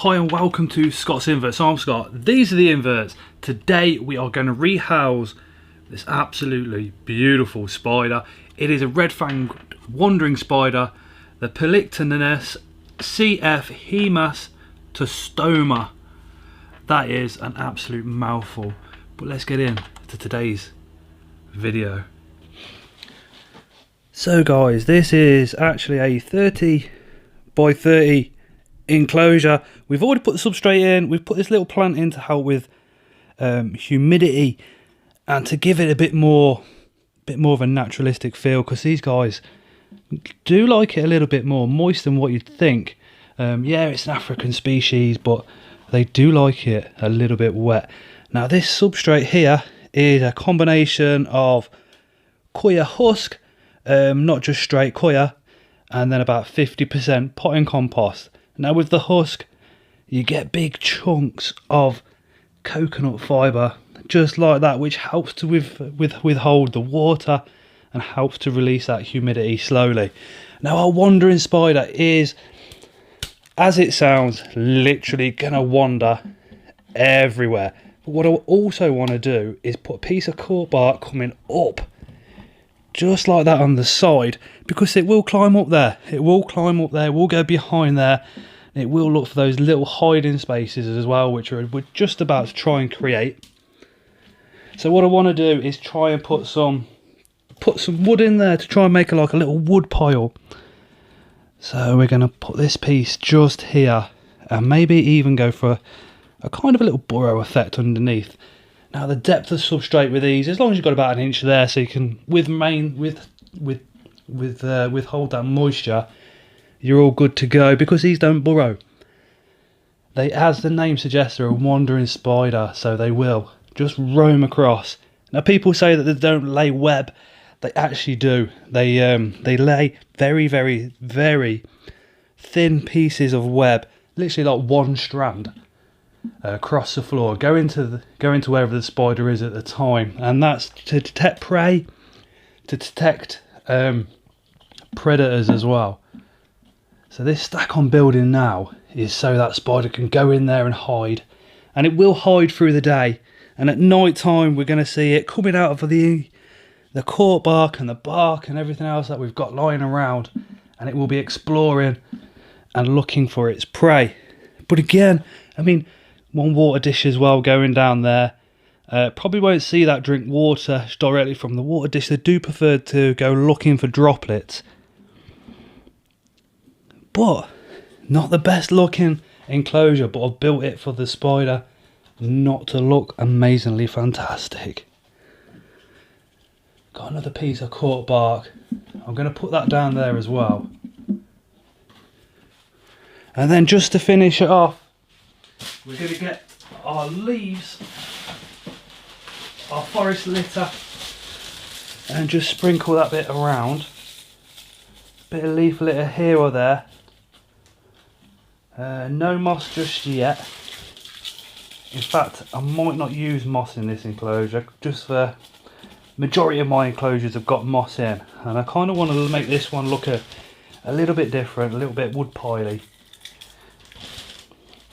Hi and welcome to Scott's Inverts. I'm Scott. These are the inverts. Today we are going to rehouse this absolutely beautiful spider. It is a red fang wandering spider, the Polyctonus CF hemastostoma. That is an absolute mouthful. But let's get into today's video. So guys, this is actually a 30 by 30 enclosure. We've already put the substrate in. We've put this little plant in to help with humidity and to give it a bit more of a naturalistic feel, because these guys do like it a little bit more moist than what you'd think. Yeah, it's an African species, but they do like it a little bit wet. Now this substrate here is a combination of coir husk, not just straight coir, and then about 50% potting compost. Now with the husk, you get big chunks of coconut fibre, just like that, which helps to withhold the water and helps to release that humidity slowly. Now our wandering spider is, as it sounds, literally gonna wander everywhere. But what I also want to do is put a piece of cork bark coming up, just like that on the side, because it will climb up there. It will climb up there, will go behind there, and it will look for those little hiding spaces as well, which we're just about to try and create. So what I want to do is try and put some wood in there to try and make like a little wood pile. So we're going to put this piece just here, and maybe even go for a kind of a little burrow effect underneath. Now the depth of substrate with these, as long as you've got about an inch there, so you can withhold that moisture, you're all good to go, because these don't burrow. They, as the name suggests, they're a wandering spider, so they will just roam across. Now people say that they don't lay web. They actually do. They lay very, very, very thin pieces of web, literally like one strand, across the floor, go into wherever the spider is at the time, and that's to detect prey, to detect predators as well. So this stack I'm building now is so that spider can go in there and hide, and it will hide through the day, and at night time we're going to see it coming out of the cork bark and the bark and everything else that we've got lying around, and it will be exploring and looking for its prey. But again, I mean, one water dish as well going down there. Probably won't see that drink water directly from the water dish. They do prefer to go looking for droplets. But not the best looking enclosure, but I've built it for the spider not to look amazingly fantastic. Got another piece of cork bark. I'm going to put that down there as well. And then just to finish it off, we're going to get our leaves, our forest litter, and just sprinkle that bit around. Bit of leaf litter here or there. No moss just yet. In fact, I might not use moss in this enclosure, just for majority of my enclosures have got moss in, and I kind of want to make this one look a little bit different, a little bit wood piley.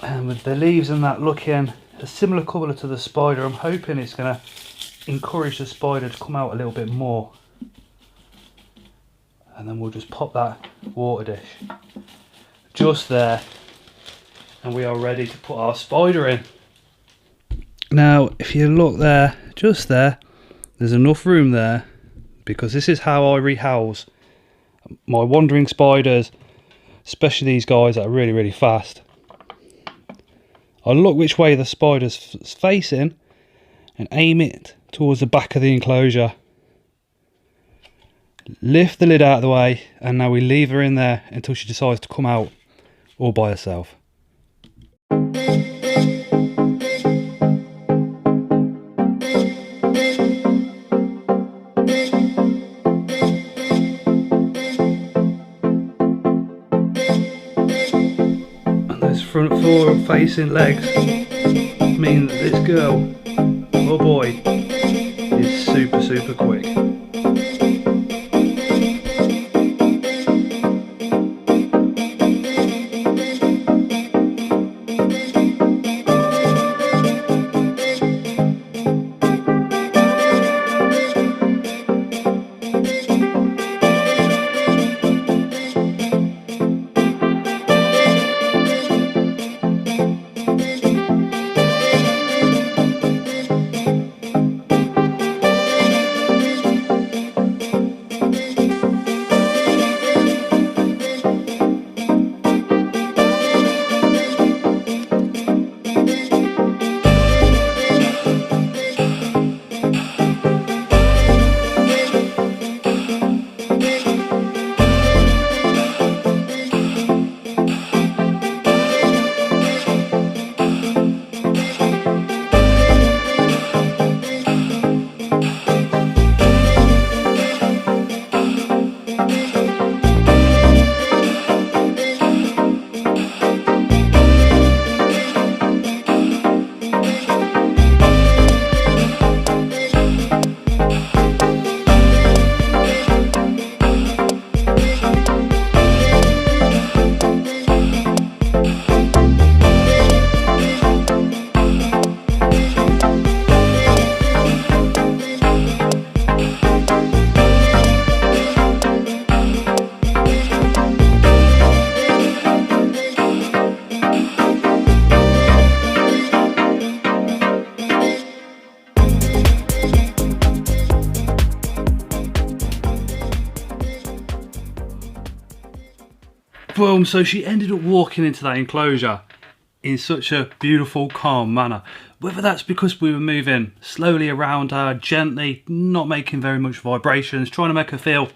And with the leaves and that looking a similar colour to the spider, I'm hoping it's going to encourage the spider to come out a little bit more. And then we'll just pop that water dish just there, and we are ready to put our spider in. Now if you look there, just there, there's enough room there, because this is how I rehouse my wandering spiders, especially these guys that are really, really fast. I look which way the spider's facing and aim it towards the back of the enclosure. Lift the lid out of the way, and now we leave her in there until she decides to come out all by herself. Front forward facing legs mean that this girl or boy is super quick. boom. So she ended up walking into that enclosure in such a beautiful, calm manner. Whether that's because we were moving slowly around her, gently, not making very much vibrations, trying to make her feel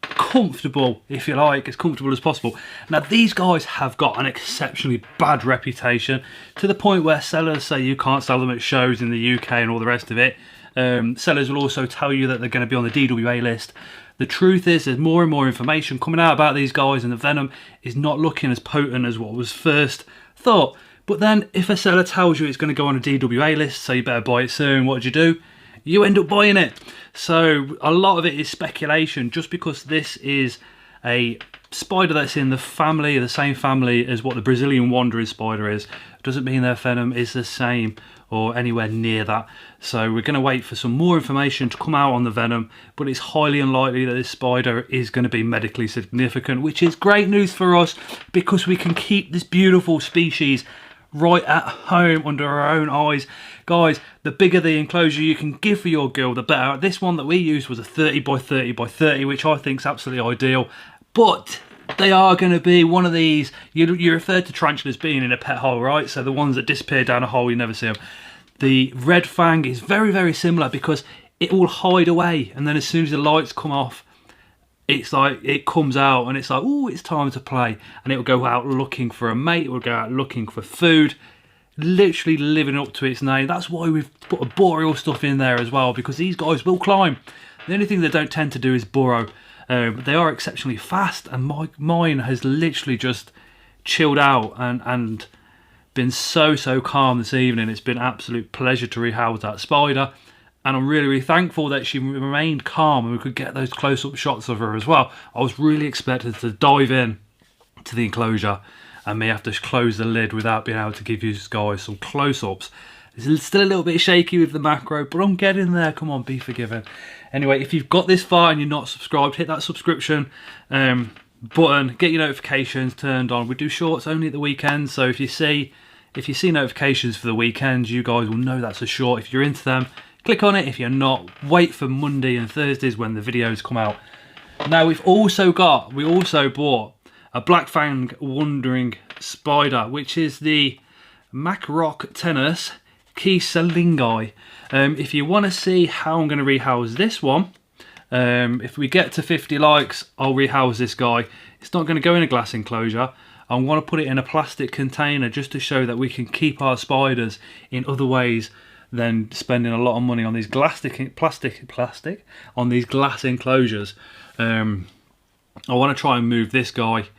comfortable, if you like, as comfortable as possible. Now, these guys have got an exceptionally bad reputation, to the point where sellers say you can't sell them at shows in the UK and all the rest of it. Sellers will also tell you that they're going to be on the DWA list. The truth is, there's more and more information coming out about these guys, and the venom is not looking as potent as what was first thought. But then if a seller tells you it's going to go on a DWA list, so you better buy it soon, what do? You end up buying it. So a lot of it is speculation. Just because this is a spider that's in the family, the same family as what the Brazilian wandering spider is, doesn't mean their venom is the same or anywhere near that. So we're going to wait for some more information to come out on the venom, but it's highly unlikely that this spider is going to be medically significant, which is great news for us, because we can keep this beautiful species right at home under our own eyes. Guys, the bigger the enclosure you can give for your girl, the better. This one that we used was a 30 by 30 by 30, which I think is absolutely ideal. But they are going to be one of these, you referred to tarantulas being in a pet hole, right? So the ones that disappear down a hole, you never see them. The red fang is very, very similar, because it will hide away, and then as soon as the lights come off, it's like it comes out and it's like, oh, it's time to play, and it will go out looking for a mate, it will go out looking for food, literally living up to its name. That's why we've put arboreal stuff in there as well, because these guys will climb. The only thing they don't tend to do is burrow. But they are exceptionally fast, and mine has literally just chilled out and been so calm this evening. It's been an absolute pleasure to rehouse that spider, and I'm really, really thankful that she remained calm and we could get those close-up shots of her as well. I was really expected to dive in to the enclosure and me have to close the lid without being able to give you guys some close-ups. It's still a little bit shaky with the macro, but I'm getting there. Come on, be forgiven. Anyway, if you've got this far and you're not subscribed, hit that subscription button, get your notifications turned on. We do shorts only at the weekends, so if you see notifications for the weekends, you guys will know that's a short. If you're into them, click on it. If you're not, wait for Monday and Thursdays when the videos come out. Now we also bought a black fang wandering spider, which is the Macroc tenus Kieselingi. If you want to see how I'm going to rehouse this one, if we get to 50 likes, I'll rehouse this guy. It's not going to go in a glass enclosure. I want to put it in a plastic container just to show that we can keep our spiders in other ways than spending a lot of money on these plastic on these glass enclosures. I want to try and move this guy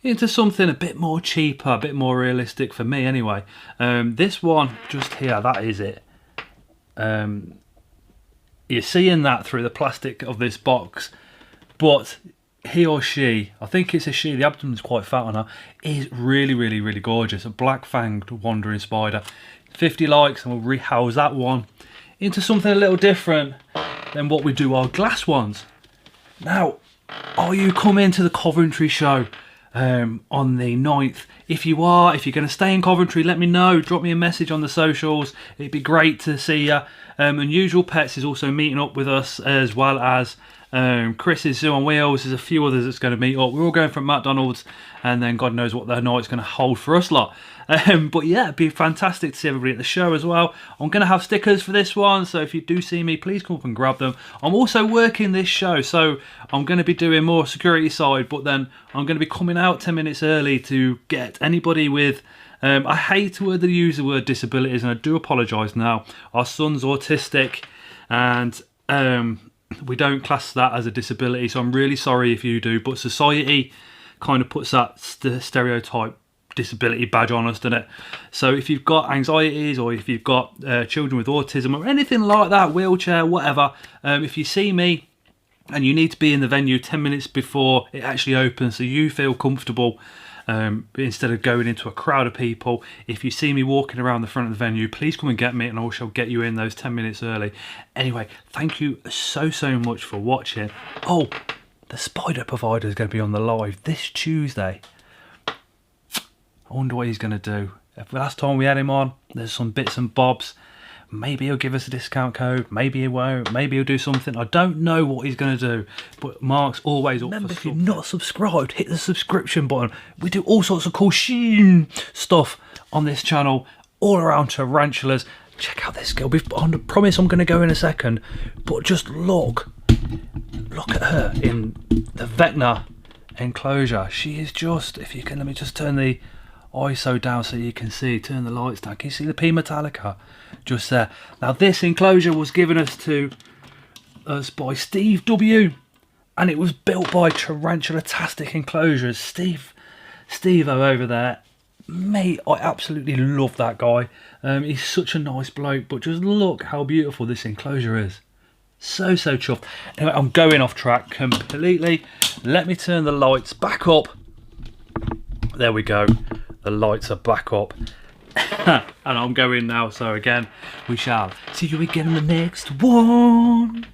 into something a bit more cheaper, a bit more realistic for me anyway. This one just here, that is it. You're seeing that through the plastic of this box, but he or she, I think it's a she, the abdomen's quite fat on her, is really, really, really gorgeous. A black fanged wandering spider. 50 likes and we'll rehouse that one into something a little different than what we do our glass ones. Now, are you coming to the Coventry show on the 9th? If you're going to stay in Coventry, let me know. Drop me a message on the socials. It'd be great to see you. Unusual Pets is also meeting up with us, as well as Chris's Zoo on Wheels. There's a few others that's going to meet up. We're all going from McDonald's, and then God knows what the night's going to hold for us lot. But yeah, it'd be fantastic to see everybody at the show as well. I'm going to have stickers for this one, so if you do see me, please come up and grab them. I'm also working this show, so I'm going to be doing more security side, but then I'm going to be coming out 10 minutes early to get anybody with I hate to use the word disabilities, and I do apologise now. Our son's autistic, and we don't class that as a disability, so I'm really sorry if you do, but society kind of puts that stereotype disability badge on us, doesn't it? So if you've got anxieties, or if you've got children with autism or anything like that, wheelchair, whatever, if you see me and you need to be in the venue 10 minutes before it actually opens so you feel comfortable, instead of going into a crowd of people, if you see me walking around the front of the venue, please come and get me, and I shall get you in those 10 minutes early. Anyway, thank you so much for watching. Oh, the spider provider is going to be on the live this Tuesday. I wonder what he's going to do. Last time we had him on, there's some bits and bobs. Maybe he'll give us a discount code, maybe he won't, maybe he'll do something. I don't know what he's going to do, but Mark's always up for something. If you're not subscribed, hit the subscription button. We do all sorts of cool stuff on this channel, all around tarantulas. Check out this girl. I promise I'm going to go in a second, but just look at her in the Vecna enclosure. She is just, if you can, let me just turn the ISO down so you can see, turn the lights down. Can you see the P Metallica just there? Now this enclosure was given to us by Steve W, and it was built by Tarantula-tastic Enclosures. Steve over there, mate, I absolutely love that guy. He's such a nice bloke, but just look how beautiful this enclosure is. So chuffed. Anyway, I'm going off track completely. Let me turn the lights back up. There we go. The lights are back up. And I'm going now. So again, we shall see you again in the next one.